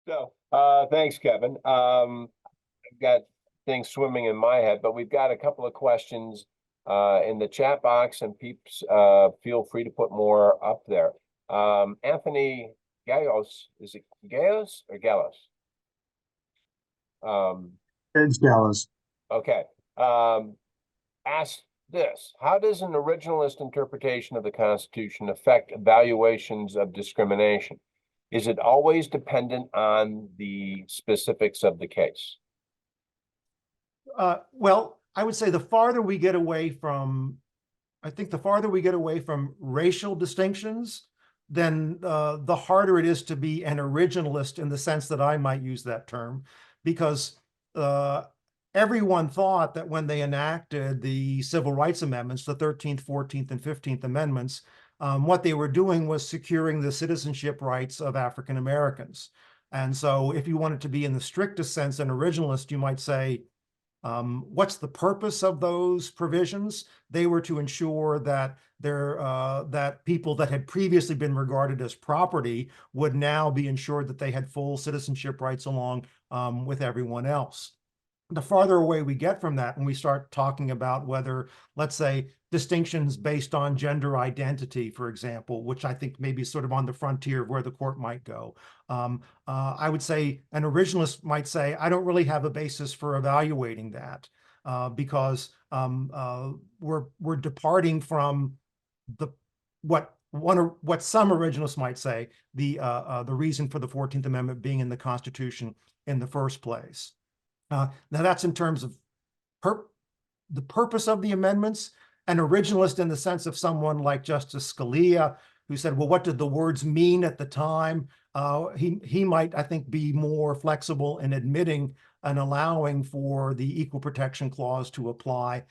So, thanks, Kevin. I've got things swimming in my head, but we've got a couple of questions in the chat box, and peeps, feel free to put more up there. Anthony Gallos, is it Gallos or Gallos? It's Dallas. Okay. Ask this: how does an originalist interpretation of the Constitution affect evaluations of discrimination? Is it always dependent on the specifics of the case? Well, I would say the farther we get away from, I think the farther we get away from racial distinctions, then the harder it is to be an originalist in the sense that I might use that term, because everyone thought that when they enacted the Civil Rights Amendments, the 13th, 14th, and 15th Amendments, what they were doing was securing the citizenship rights of African Americans. And so if you wanted to be in the strictest sense an originalist, you might say, what's the purpose of those provisions? They were to ensure that that people that had previously been regarded as property would now be ensured that they had full citizenship rights along with everyone else. The farther away we get from that, when we start talking about whether, let's say, distinctions based on gender identity, for example, which I think maybe is sort of on the frontier of where the court might go, I would say an originalist might say, I don't really have a basis for evaluating that because we're departing from what some originalists might say the reason for the 14th Amendment being in the Constitution in the first place. Now that's in terms of the purpose of the amendments. An originalist in the sense of someone like Justice Scalia, who said, well, what did the words mean at the time? He might, I think, be more flexible in admitting and allowing for the Equal Protection Clause to apply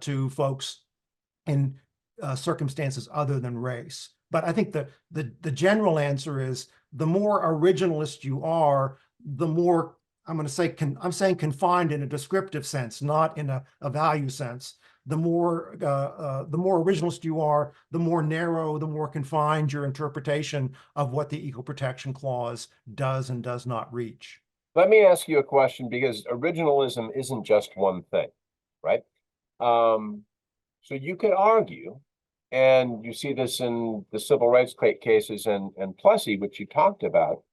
to folks in circumstances other than race. But I think the general answer is the more originalist you are, the more I'm going to say, I'm saying confined in a descriptive sense, not in a value sense. The more originalist you are, the more narrow, the more confined your interpretation of what the Equal Protection Clause does and does not reach. Let me ask you a question, because originalism isn't just one thing, right? So you could argue, and you see this in the civil rights cases and Plessy, which you talked about,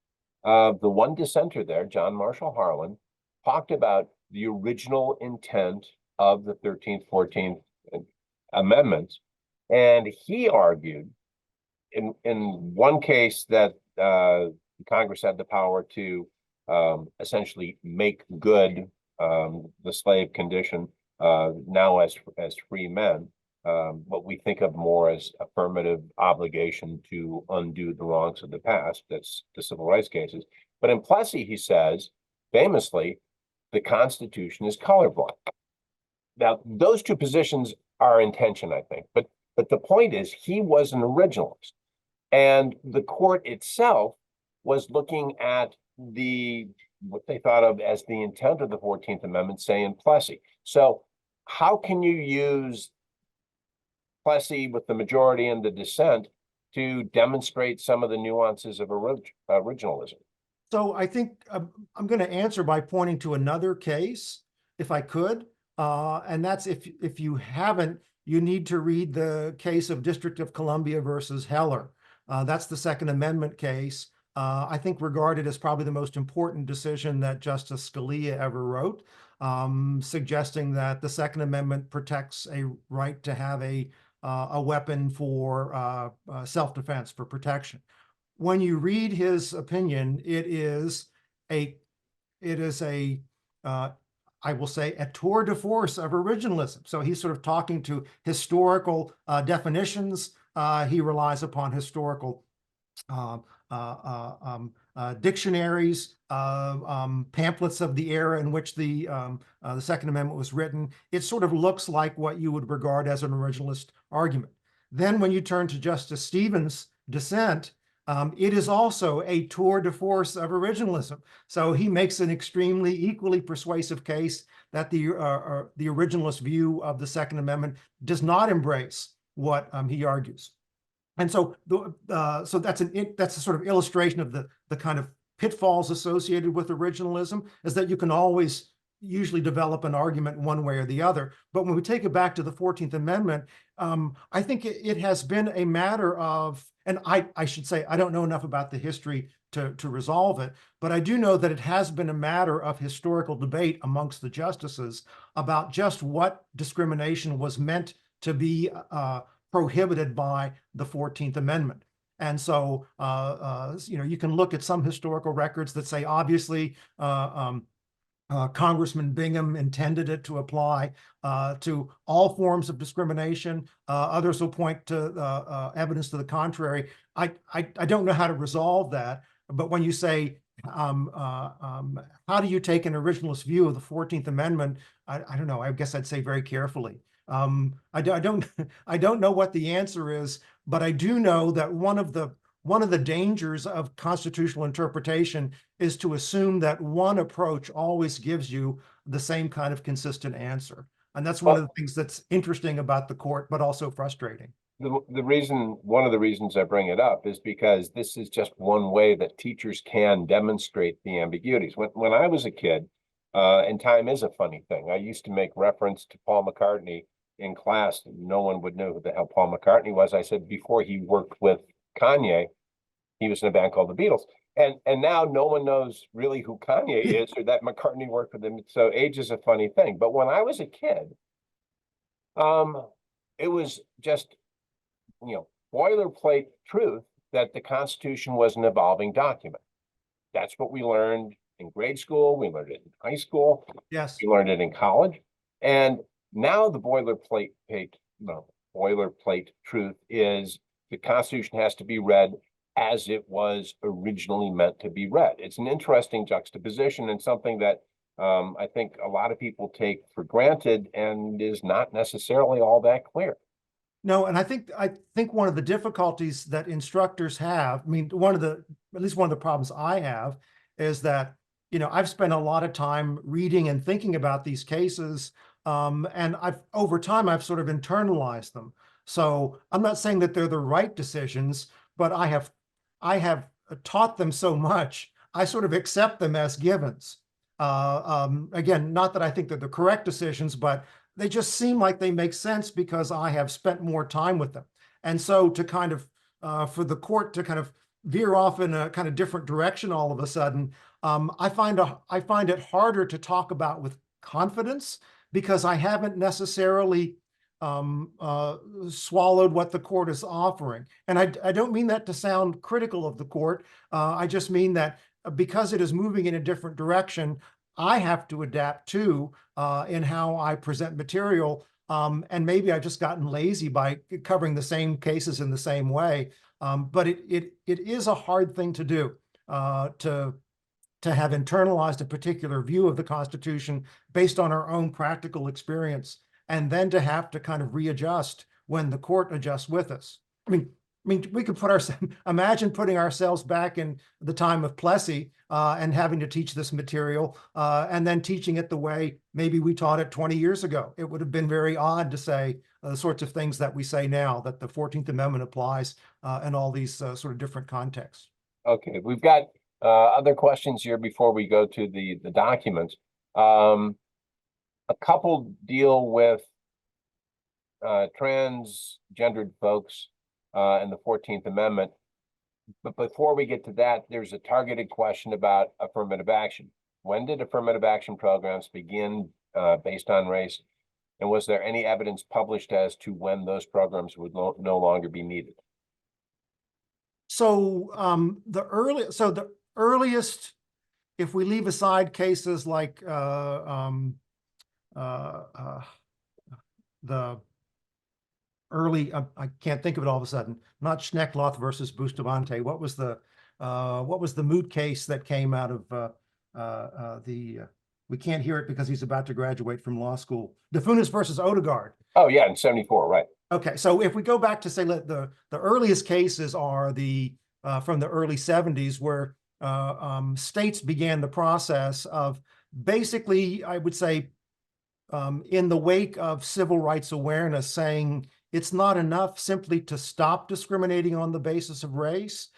the one dissenter there, John Marshall Harlan, talked about the original intent of the 13th, 14th Amendments. And he argued in one case that Congress had the power to essentially make good the slave condition now as free men, what we think of more as affirmative obligation to undo the wrongs of the past. That's the civil rights cases. But in Plessy, he says, famously, the Constitution is colorblind. Now, those two positions are in tension, I think. But the point is, he was an originalist. And the court itself was looking at what they thought of as the intent of the 14th Amendment, say in Plessy. So how can you use Plessy with the majority and the dissent to demonstrate some of the nuances of originalism? So I think I'm going to answer by pointing to another case, if I could. And that's if you haven't, you need to read the case of District of Columbia versus Heller. That's the Second Amendment case. I think regarded as probably the most important decision that Justice Scalia ever wrote, suggesting that the Second Amendment protects a right to have a weapon for self-defense, for protection. When you read his opinion, it is a I will say, a tour de force of originalism. So he's sort of talking to historical definitions. He relies upon historical dictionaries, pamphlets of the era in which the Second Amendment was written. It sort of looks like what you would regard as an originalist argument. Then when you turn to Justice Stevens' dissent, it is also a tour de force of originalism. So he makes an extremely equally persuasive case that the originalist view of the Second Amendment does not embrace what he argues. And so so that's a sort of illustration of the kind of pitfalls associated with originalism is that you can always usually develop an argument one way or the other. But when we take it back to the 14th Amendment, I think it has been a matter of, and I should say, I don't know enough about the history to resolve it, but I do know that it has been a matter of historical debate amongst the justices about just what discrimination was meant to be prohibited by the 14th Amendment. And so, you can look at some historical records that say, obviously, Congressman Bingham intended it to apply to all forms of discrimination. Others will point to evidence to the contrary. I don't know how to resolve that, but when you say, how do you take an originalist view of the 14th Amendment? I don't know. I guess I'd say very carefully. I don't know what the answer is, but I do know that one of the dangers of constitutional interpretation is to assume that one approach always gives you the same kind of consistent answer. And that's one of the things that's interesting about the court, but also frustrating. One of the reasons I bring it up is because this is just one way that teachers can demonstrate the ambiguities. When I was a kid, and time is a funny thing, I used to make reference to Paul McCartney in class. No one would know who the hell Paul McCartney was. I said before he worked with Kanye, he was in a band called the Beatles. And now no one knows really who Kanye is or that McCartney worked with him. So age is a funny thing. But when I was a kid, it was just, boilerplate truth that the Constitution was an evolving document. That's what we learned in grade school. We learned it in high school. Yes. We learned it in college. And now the boilerplate truth is the Constitution has to be read as it was originally meant to be read. It's an interesting juxtaposition and something that I think a lot of people take for granted and is not necessarily all that clear. No, and I think one of the difficulties that instructors have, I mean, at least one of the problems I have is that, I've spent a lot of time reading and thinking about these cases, and over time, I've sort of internalized them. So I'm not saying that they're the right decisions, but I have taught them so much, I sort of accept them as givens. Again, not that I think they're the correct decisions, but they just seem like they make sense because I have spent more time with them. And so to kind of, for the court to kind of veer off in a kind of different direction all of a sudden, I find it harder to talk about with confidence because I haven't necessarily swallowed what the court is offering. And I don't mean that to sound critical of the court. I just mean that because it is moving in a different direction, I have to adapt too in how I present material. And maybe I've just gotten lazy by covering the same cases in the same way. But it is a hard thing to do, to have internalized a particular view of the Constitution based on our own practical experience, and then to have to kind of readjust when the court adjusts with us. I mean, we could imagine putting ourselves back in the time of Plessy and having to teach this material and then teaching it the way maybe we taught it 20 years ago. It would have been very odd to say the sorts of things that we say now, that the 14th Amendment applies in all these sort of different contexts. Okay, we've got other questions here before we go to the documents. A couple deal with transgendered folks and the 14th Amendment. But before we get to that, there's a targeted question about affirmative action. When did affirmative action programs begin based on race? And was there any evidence published as to when those programs would no longer be needed? So the earliest, if we leave aside cases like the early, I can't think of it all of a sudden, not Schneckloth versus Bustamante. What was the moot case that came out of we can't hear it because he's about to graduate from law school. DeFunis versus Odegaard. Oh yeah, in 74, right. Okay, so if we go back to say the earliest cases are from the early 70s, where states began the process of basically, I would say, in the wake of civil rights awareness, saying it's not enough simply to stop discriminating on the basis of race.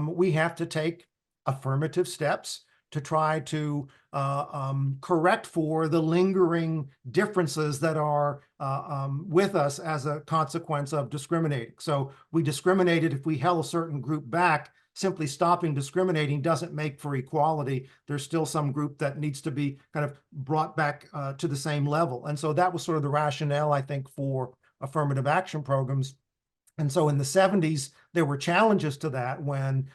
We have to take affirmative steps to try to correct for the lingering differences that are with us as a consequence of discriminating. So we discriminated if we held a certain group back. Simply stopping discriminating doesn't make for equality. There's still some group that needs to be kind of brought back to the same level. And so that was sort of the rationale, I think, for affirmative action programs. And so in the 70s, there were challenges to that when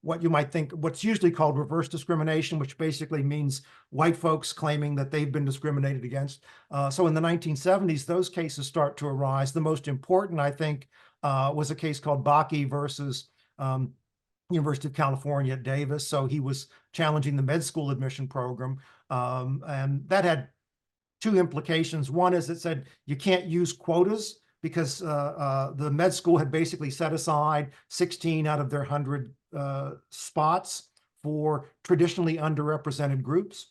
what you might think, what's usually called reverse discrimination, which basically means white folks claiming that they've been discriminated against. So in the 1970s, those cases start to arise. The most important, I think, was a case called Bakke versus University of California at Davis. So he was challenging the med school admission program. And that had two implications. One is it said you can't use quotas because the med school had basically set aside 16 out of their 100 spots for traditionally underrepresented groups.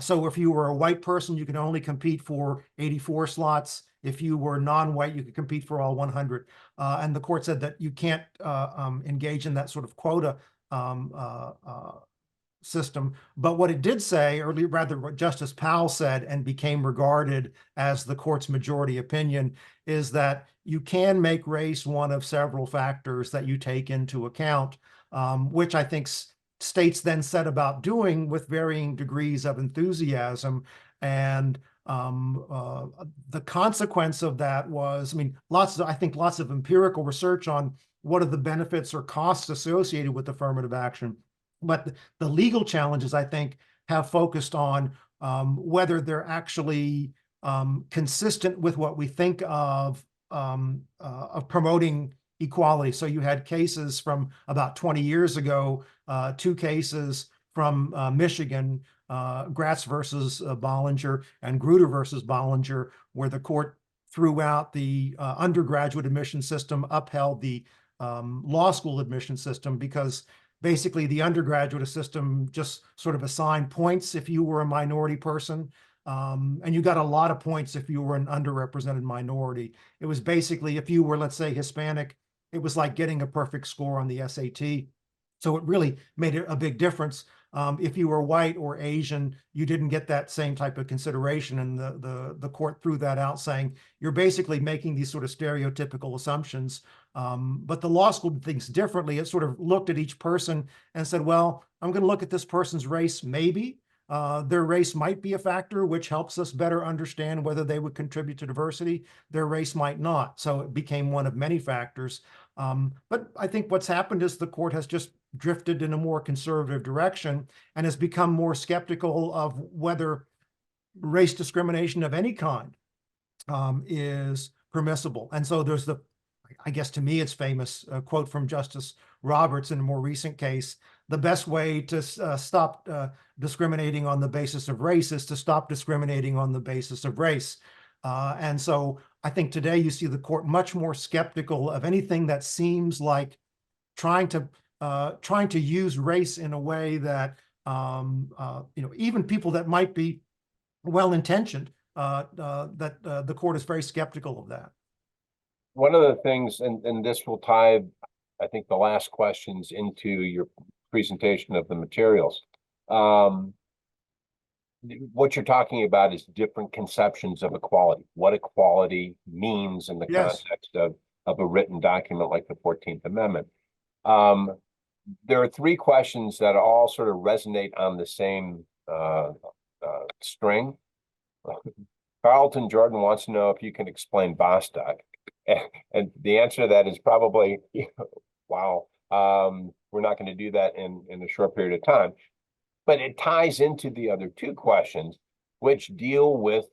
So if you were a white person, you could only compete for 84 slots. If you were non-white, you could compete for all 100. And the court said that you can't engage in that sort of quota system. But what it did say, or rather what Justice Powell said and became regarded as the court's majority opinion, is that you can make race one of several factors that you take into account, which I think states then set about doing with varying degrees of enthusiasm. And the consequence of that was, I mean, I think lots of empirical research on what are the benefits or costs associated with affirmative action. But the legal challenges, I think, have focused on whether they're actually consistent with what we think of promoting equality. So you had cases from about 20 years ago, two cases from Michigan, Gratz versus Bollinger and Grutter versus Bollinger, where the court threw out the undergraduate admission system, upheld the law school admission system, because basically the undergraduate system just sort of assigned points if you were a minority person. And you got a lot of points if you were an underrepresented minority. It was basically, if you were, let's say, Hispanic, it was like getting a perfect score on the SAT. So it really made a big difference. If you were white or Asian, you didn't get that same type of consideration. And the court threw that out, saying you're basically making these sort of stereotypical assumptions. But the law school did things differently. It sort of looked at each person and said, well, I'm going to look at this person's race, maybe. Their race might be a factor, which helps us better understand whether they would contribute to diversity. Their race might not. So it became one of many factors. But I think what's happened is the court has just drifted in a more conservative direction and has become more skeptical of whether race discrimination of any kind is permissible. And so there's I guess to me, it's famous quote from Justice Roberts in a more recent case: the best way to stop discriminating on the basis of race is to stop discriminating on the basis of race. And so I think today you see the court much more skeptical of anything that seems like trying to use race in a way that even people that might be well-intentioned, that the court is very skeptical of that. One of the things, and this will tie, I think, the last questions into your presentation of the materials. What you're talking about is different conceptions of equality, what equality means in the context of a written document like the 14th Amendment. There are three questions that all sort of resonate on the same string. Carlton Jordan wants to know if you can explain Bostock. And the answer to that is probably, wow, we're not going to do that in a short period of time. But it ties into the other two questions, which deal with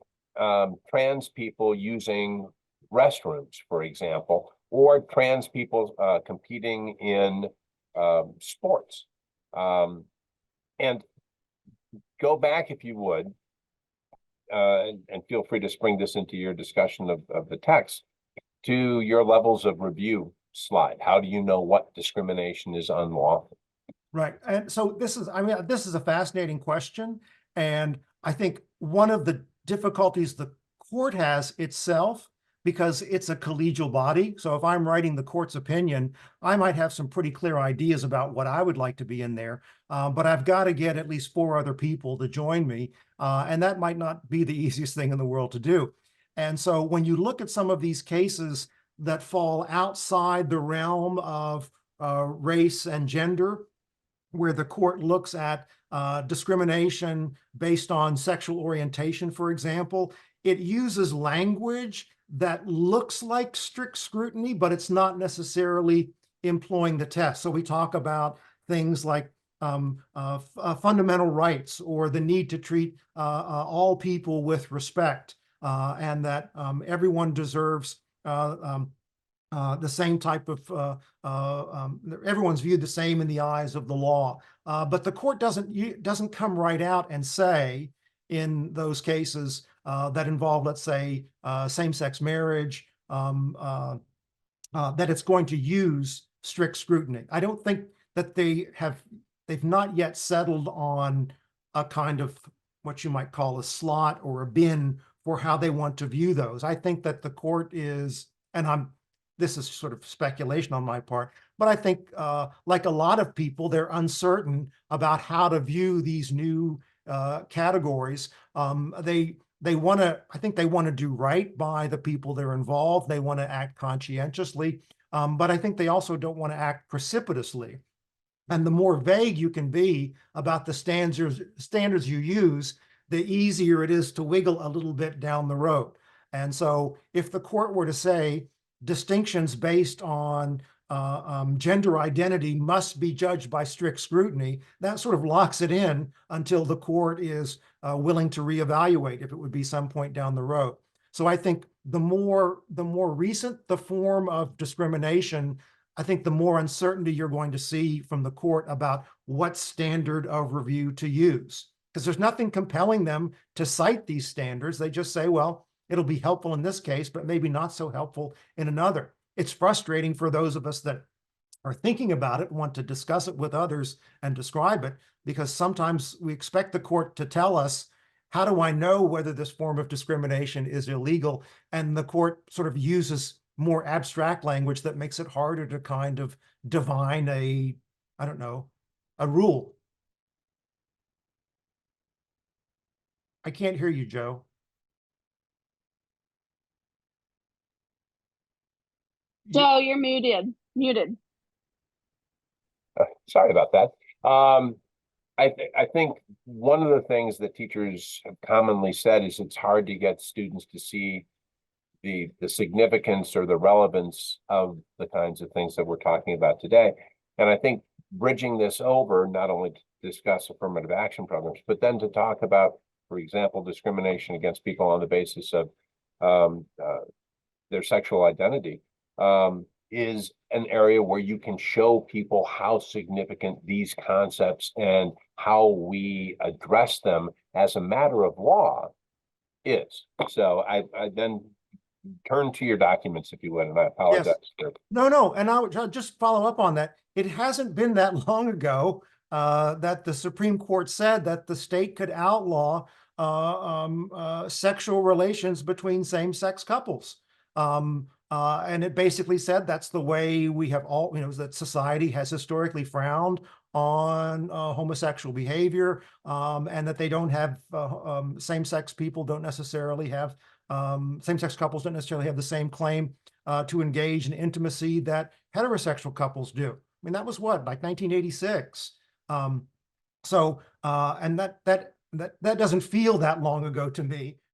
trans people using restrooms, for example, or trans people competing in sports. And go back, if you would, and feel free to spring this into your discussion of the text, to your levels of review slide. How do you know what discrimination is unlawful? Right. And so this is a fascinating question. And I think one of the difficulties the court has itself because it's a collegial body. So if I'm writing the court's opinion, I might have some pretty clear ideas about what I would like to be in there, but I've got to get at least 4 other people to join me, and that might not be the easiest thing in the world to do. And so when you look at some of these cases that fall outside the realm of race and gender, where the court looks at discrimination based on sexual orientation, for example, it uses language that looks like strict scrutiny, but it's not necessarily employing the test. So we talk about things like fundamental rights, or the need to treat all people with respect, and that everyone deserves the same type of, everyone's viewed the same in the eyes of the law. But the court doesn't come right out and say in those cases that involve, let's say, same-sex marriage, that it's going to use strict scrutiny. I don't think that they've not yet settled on a kind of what you might call a slot or a bin for how they want to view those. I think that the court is, and this is sort of speculation on my part, but I think like a lot of people, they're uncertain about how to view these new categories. They want to, I think they want to do right by the people that are involved. They want to act conscientiously, but I think they also don't want to act precipitously. And the more vague you can be about the standards you use, the easier it is to wiggle a little bit down the road. And so if the court were to say distinctions based on gender identity must be judged by strict scrutiny, that sort of locks it in until the court is willing to reevaluate if it would be some point down the road. So I think the more recent the form of discrimination, I think the more uncertainty you're going to see from the court about what standard of review to use. Because there's nothing compelling them to cite these standards. They just say, well, it'll be helpful in this case, but maybe not so helpful in another. It's frustrating for those of us that are thinking about it, want to discuss it with others and describe it, because sometimes we expect the court to tell us, how do I know whether this form of discrimination is illegal? And the court sort of uses more abstract language that makes it harder to kind of divine a, I don't know, a rule. I can't hear you, Joe. Joe, you're muted. Sorry about that. I think one of the things that teachers have commonly said is it's hard to get students to see the significance or the relevance of the kinds of things that we're talking about today. And I think bridging this over, not only to discuss affirmative action programs, but then to talk about, for example, discrimination against people on the basis of their sexual identity, is an area where you can show people how significant these concepts and how we address them as a matter of law is. So I then turn to your documents, if you would, and I apologize. Yes. No, and I'll just follow up on that. It hasn't been that long ago that the Supreme Court said that the state could outlaw sexual relations between same-sex couples. And it basically said that's the way we have all, that society has historically frowned on homosexual behavior, and that they don't have, same-sex people don't necessarily have, same-sex couples don't necessarily have the same claim to engage in intimacy that heterosexual couples do. I mean, that was what, like 1986. And that doesn't feel that long ago to me.